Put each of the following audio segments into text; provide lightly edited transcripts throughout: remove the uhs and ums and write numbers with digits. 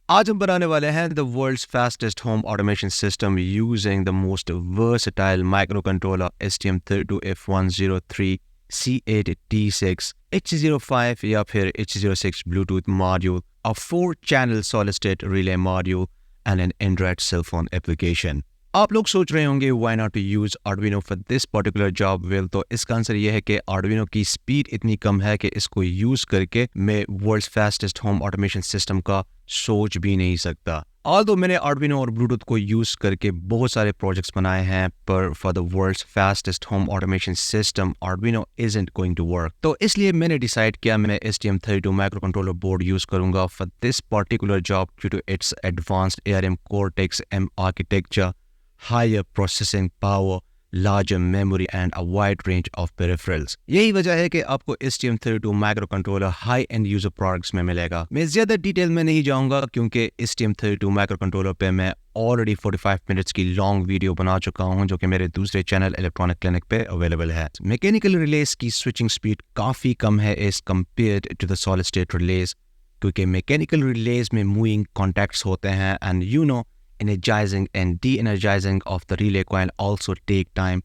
आज हम बनाने वाले हैं the world's fastest home automation system using the most versatile microcontroller STM32 C8T6 HC05 या फिर HC06 Bluetooth Module, a 4-channel solid-state relay module and an Android cell phone application. आप लोग सोच रहे होंगे why not to use Arduino for this particular job? Well, तो इसका answer ये है कि Arduino की स्पीड इतनी कम है कि इसको यूज करके मैं world's fastest home automation system का सोच भी नहीं सकता। Although मैंने Arduino और Bluetooth को यूज करके बहुत सारे प्रोजेक्ट्स बनाए हैं, पर for the world's fastest home automation system Arduino isn't going to work। तो इसलिए मैंने डिसाइड किया मैं STM32 माइक्रोकंट्रोलर बोर्ड यूज करूंगा for this particular job due to its advanced ARM Cortex-M Architecture, higher processing power, larger memory and a wide range of peripherals। यही वजह है कि आपको STM32 microcontroller high and user products में मिलेगा। मैं ज्यादा डिटेल में नहीं जाऊंगा क्योंकि STM32 माइक्रोकंट्रोलर पे मैं ऑलरेडी 45 मिनट्स की लॉन्ग वीडियो बना चुका हूं जो कि मेरे दूसरे चैनल इलेक्ट्रॉनिक क्लिनिक पे अवेलेबल है। मैकेनिकल रिलेज की स्विचिंग स्पीड काफी कम है as compared to the solid state relays, क्योंकि मैकेनिकल रिलेज में मूविंग कॉन्टैक्ट्स होते हैं and you know energizing and de-energizing of the relay coil also take time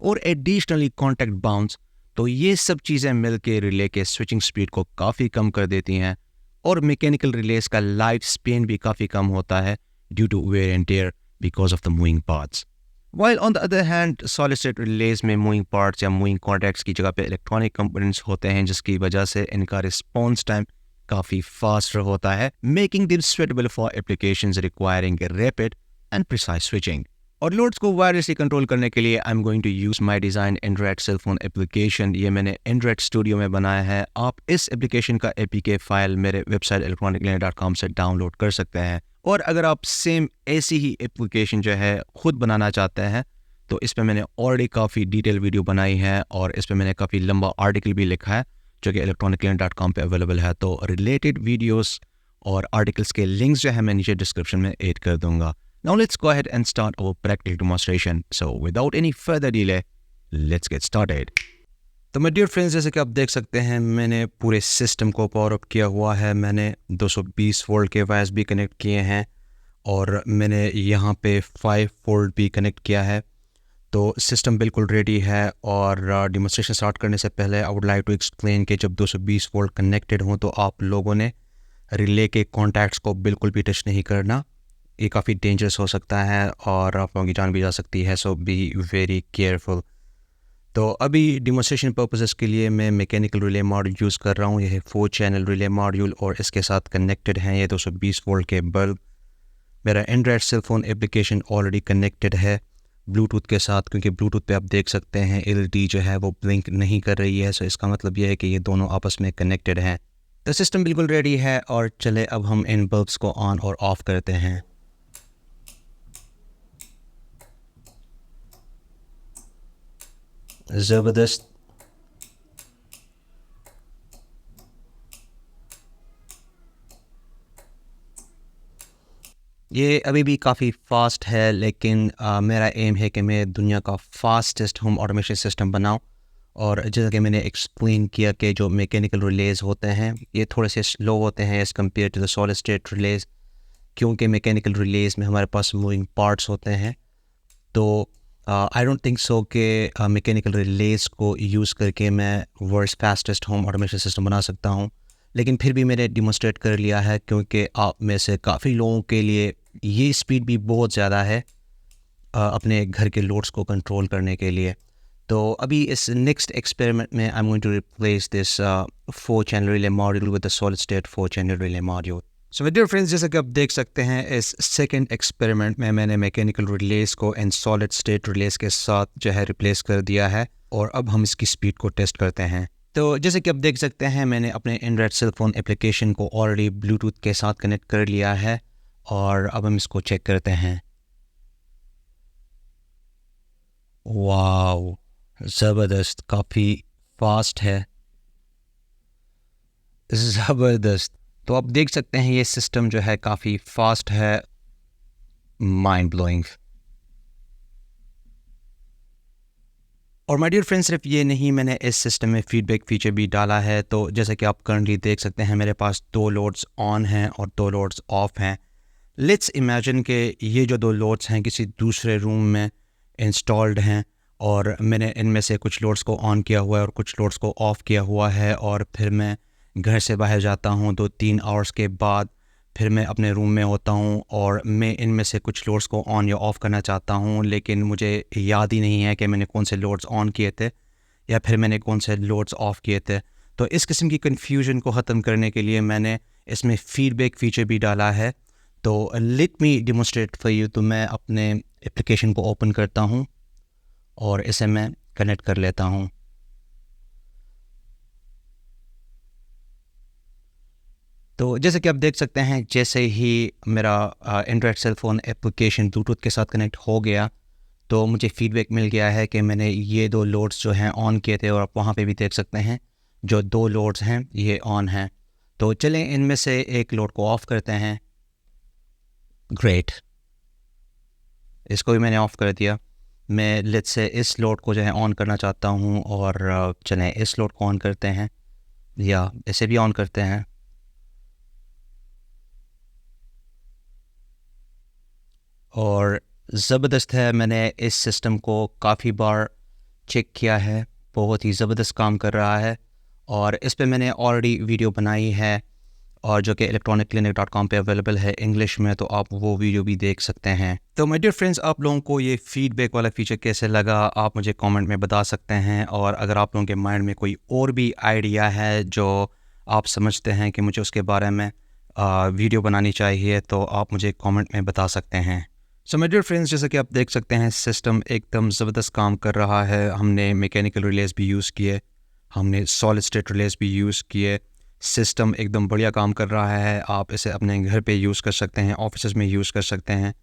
और additionally contact bounce। तो ये सब चीज़ें मिलके रिले के स्विचिंग स्पीड को काफ़ी कम कर देती हैं और मैकेनिकल रिलेज का लाइफ स्पेन भी काफ़ी कम होता है due to wear and tear because of the moving parts. While on the other hand solid state relays में मूविंग पार्ट्स या मूविंग कॉन्टैक्ट्स की जगह पे इलेक्ट्रॉनिक कंपोनेंट्स होते हैं जिसकी वजह से इनका रिस्पॉन्स टाइम काफ़ी फास्ट होता है, making them suitable for applications requiring rapid and precise switching. और लोड्स को वायरलेसली कंट्रोल करने के लिए I am going to use my design Android cell phone application. ये मैंने एंड्रॉयड स्टूडियो में बनाया है। आप इस एप्लीकेशन का APK फाइल मेरे वेबसाइट electroniclearning.com से डाउनलोड कर सकते हैं। और अगर आप सेम ऐसी ही एप्लीकेशन जो है खुद बनाना चाहते हैं तो इस पर मैंने ऑलरेडी काफ़ी डिटेल वीडियो बनाई है और इस पर मैंने काफ़ी लंबा आर्टिकल भी लिखा है जो कि electroniclearning.com पे अवेलेबल है। तो रिलेटेड वीडियोस और आर्टिकल्स के लिंक्स जो है मैं नीचे डिस्क्रिप्शन में ऐड कर दूंगा। Now let's go ahead and start our practical demonstration. So without any further delay, let's get started. तो my dear friends, जैसे कि आप देख सकते हैं मैंने पूरे सिस्टम को पावर अप किया हुआ है। मैंने 220 वोल्ट के वायर्स भी कनेक्ट किए हैं और मैंने यहाँ पे 5 वोल्ट भी कनेक्ट किया है। तो सिस्टम बिल्कुल रेडी है और डेमोन्स्ट्रेशन स्टार्ट करने से पहले I would like to explain कि जब 220 वोल्ट कनेक्टेड हों तो आप लोगों ने रिले के कॉन्टैक्ट्स को बिल्कुल भी टच नहीं करना। ये काफ़ी डेंजरस हो सकता है और आप लोगों की जान भी जा सकती है, सो बी वेरी केयरफुल। तो अभी डेमोन्स्ट्रेशन पर्पसेस के लिए मैं मैकेनिकल रिले मॉड्यूल यूज़ कर रहा हूँ। यह है 4 चैनल रिले मॉड्यूल और इसके साथ कनेक्टेड हैं ये 220 वोल्ट के बल्ब। मेरा Android cell phone application already connected है ब्लूटूथ के साथ, क्योंकि ब्लूटूथ पे आप देख सकते हैं LED जो है वो ब्लिंक नहीं कर रही है। सो इसका मतलब ये है कि ये दोनों आपस में कनेक्टेड हैं। तो सिस्टम बिल्कुल रेडी है और चले अब हम इन बल्ब्स को ऑन और ऑफ करते हैं। ज़बरदस्त। ये अभी भी काफ़ी फास्ट है लेकिन मेरा एम है कि मैं दुनिया का फास्टेस्ट होम ऑटोमेशन सिस्टम बनाऊं। और जैसा कि मैंने एक्सप्लेन किया कि जो मैकेनिकल रिलेज होते हैं ये थोड़े से स्लो होते हैं as compare to the solid state relays, क्योंकि मैकेनिकल रिलेज में हमारे पास मूविंग पार्ट्स होते हैं। तो आई डोंट थिंक सो कि मैकेनिकल रिलेज को यूज़ करके मैं world's fastest home automation system बना सकता हूँ, लेकिन फिर भी मैंने डिमोन्स्ट्रेट कर लिया है क्योंकि आप में से काफ़ी लोगों के लिए ये स्पीड भी बहुत ज़्यादा है अपने घर के लोड्स को कंट्रोल करने के लिए। तो अभी इस नेक्स्ट एक्सपेरिमेंट में I am going to replace this 4 channel relay module with the solid state 4 channel relay module. So my dear friends, जैसा कि आप देख सकते हैं इस सेकंड एक्सपेरिमेंट में मैंने मैकेनिकल रिलेज को एंड सॉलिड स्टेट रिलेज के साथ जो है रिप्लेस कर दिया है और अब हम इसकी स्पीड को टेस्ट करते हैं। तो जैसे कि आप देख सकते हैं मैंने अपने एंड्रॉयड सेल फोन एप्लीकेशन को ऑलरेडी ब्लूटूथ के साथ कनेक्ट कर लिया है और अब हम इसको चेक करते हैं। वाओ, ज़बरदस्त, काफ़ी फास्ट है, ज़बरदस्त। तो आप देख सकते हैं ये सिस्टम जो है काफ़ी फास्ट है, माइंड ब्लोइंग। और माय डियर फ्रेंड्स, सिर्फ ये नहीं, मैंने इस सिस्टम में फीडबैक फीचर भी डाला है। तो जैसे कि आप करंटली देख सकते हैं, मेरे पास 2 लोड्स ऑन हैं और 2 लोड्स ऑफ हैं। लेट्स इमेजिन कि ये जो 2 लोड्स हैं किसी दूसरे रूम में इंस्टॉल्ड हैं और मैंने इनमें से कुछ लोड्स को ऑन किया हुआ है और कुछ लोड्स को ऑफ़ किया हुआ है, और फिर मैं घर से बाहर जाता हूँ 2-3 आवर्स के बाद, फिर मैं अपने रूम में होता हूँ और मैं इनमें से कुछ लोड्स को ऑन या ऑफ़ करना चाहता हूँ, लेकिन मुझे याद ही नहीं है कि मैंने कौन से लोड्स ऑन किए थे या फिर मैंने कौन से लोड्स ऑफ़ किए थे। तो इस किस्म की कन्फ्यूजन को ख़त्म करने के लिए मैंने इसमें फ़ीडबैक फ़ीचर भी डाला है। तो let me demonstrate for you. तो मैं अपने एप्लीकेशन को ओपन करता हूँ और इसे मैं कनेक्ट कर लेता हूँ। तो जैसे कि आप देख सकते हैं, जैसे ही मेरा Android cell phone application Bluetooth के साथ कनेक्ट हो गया, तो मुझे फ़ीडबैक मिल गया है कि मैंने ये 2 लोड्स जो हैं ऑन किए थे, और आप वहाँ पे भी देख सकते हैं जो 2 लोड्स हैं ये ऑन हैं। तो चलें इनमें से एक लोड को ऑफ़ करते हैं। ग्रेट, इसको भी मैंने ऑफ़ कर दिया। मैं लेट्स से इस लोड को जो है ऑन करना चाहता हूँ, और चलें इस लोड को ऑन करते हैं या इसे भी ऑन करते हैं। और ज़बरदस्त है, मैंने इस सिस्टम को काफ़ी बार चेक किया है, बहुत ही ज़बरदस्त काम कर रहा है। और इस पे मैंने ऑलरेडी वीडियो बनाई है, और जो कि electroniclinic.com पे अवेलेबल है इंग्लिश में, तो आप वो वीडियो भी देख सकते हैं। तो माय डियर फ्रेंड्स, आप लोगों को ये फीडबैक वाला फीचर कैसे लगा, आप मुझे कमेंट में बता सकते हैं। और अगर आप लोगों के माइंड में कोई और भी आइडिया है जो आप समझते हैं कि मुझे उसके बारे में वीडियो बनानी चाहिए, तो आप मुझे कमेंट में बता सकते हैं। सो माय डियर फ्रेंड्स, जैसा कि आप देख सकते हैं, सिस्टम एकदम ज़बरदस्त काम कर रहा है। हमने मैकेनिकल रिलेज भी यूज़ किए, हमने सॉलिड स्टेट रिलेज भी यूज़ किए। सिस्टम एकदम बढ़िया काम कर रहा है। आप इसे अपने घर पे यूज़ कर सकते हैं, ऑफिस में यूज़ कर सकते हैं।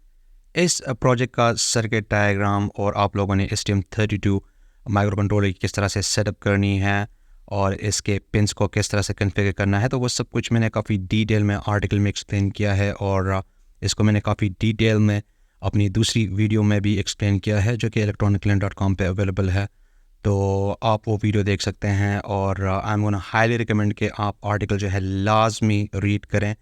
इस प्रोजेक्ट का सर्किट डायग्राम और आप लोगों ने STM32 माइक्रो कंट्रोलर की किस तरह से सेटअप करनी है और इसके पिंस को किस तरह से कॉन्फ़िगर करना है, तो वो सब कुछ मैंने काफ़ी डिटेल में आर्टिकल में एक्सप्लेन किया है। और इसको मैंने काफ़ी डिटेल में अपनी दूसरी वीडियो में भी एक्सप्लेन किया है, जो कि electroniclinic.com पे अवेलेबल है। तो आप वो वीडियो देख सकते हैं। और I am gonna highly recommend कि आप आर्टिकल जो है लाजमी रीड करें,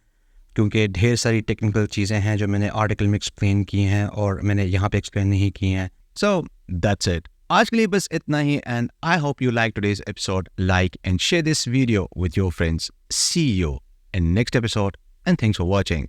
क्योंकि ढेर सारी टेक्निकल चीज़ें हैं जो मैंने आर्टिकल में एक्सप्लेन की हैं और मैंने यहाँ पे एक्सप्लेन नहीं की हैं। सो दैट्स इट, आज के लिए बस इतना ही। And I hope you like today's episode. Like and share this video with your friends. See you in next episode and thanks for watching.